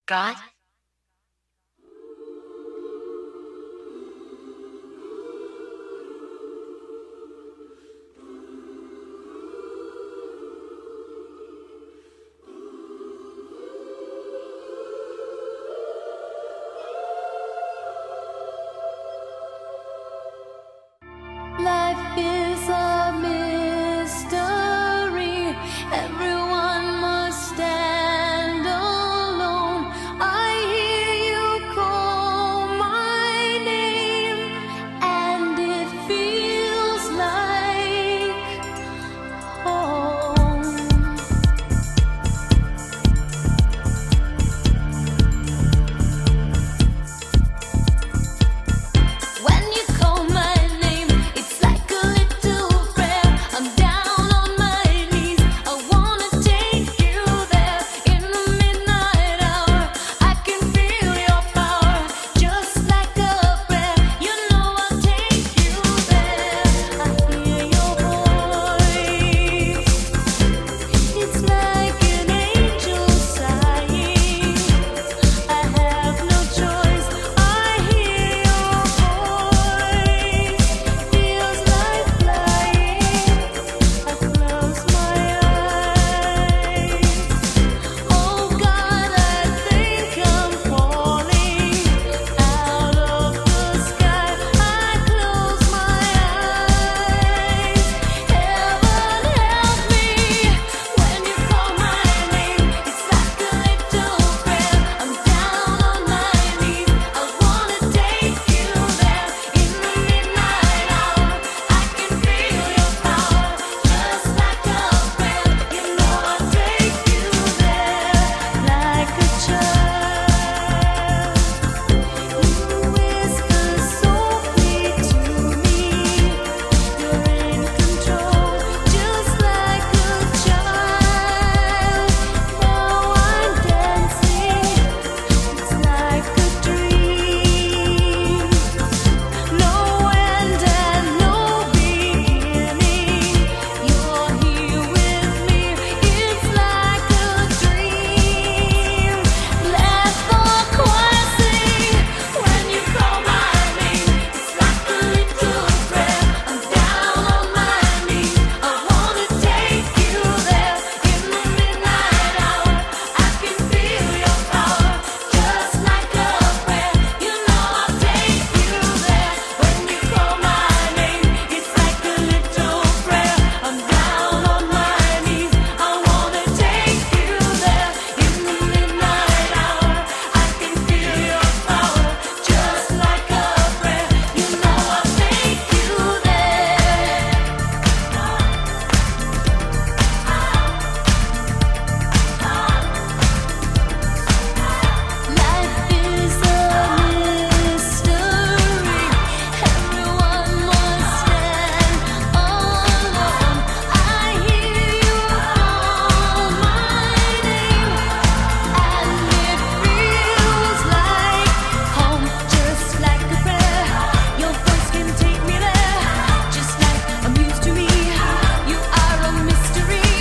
God? Life is a mystery. Everyone must stand alone. I hear you call my name, and it feels like home. When you call my name, it's like a little prayer. I'm down on my knees. I wanna take you there in the midnight hour. I can feel your power, just like a prayer. You know I'll take you there. I hear your voice. It's like an angel sighing. I have no choice. I hear your voice. Feels like flying. I close my eyes. Oh God, I think I'm falling out of the sky. I close my eyes. Heaven help me when you call my name. It's like a little prayer. I'm down on my knees. I wanna take you there in the midnight hour. I can feel your power, just like a prayer. You know I'll take you there like a child. You whisper softly to me. You're in control, just like a child. Now I'm dancing. It's like a dream. No end and no beginning. You're here with me. It's like a dream. Let the choir sing when you call my name. It's like a little prayer. I'm down on my knees. I wanna take you there in the midnight hour. I can feel your power, just like a prayer. You know I'll take you there when you call my name. It's like a little prayer. I'm down on my knees. I wanna take you there in the midnight hour. I can feel your power, just like a prayer. You know I'll take you there. Life is a mystery. Everyone must stand alone. I hear you call my name, and it feels like home, just like a prayer. Your voice can take me there, just like a muse to me. You are a mystery,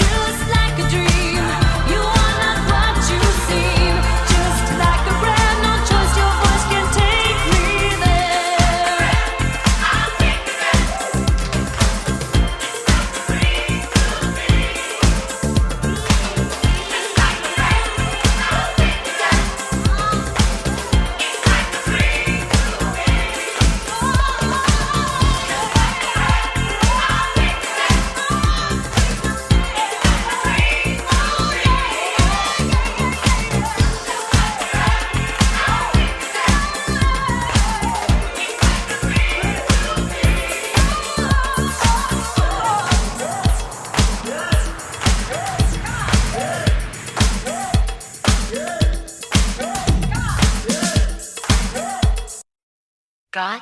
just like a dream. You are not what you seem, just like a prayer. No choice, your voice can take me there. I'll take you there. God?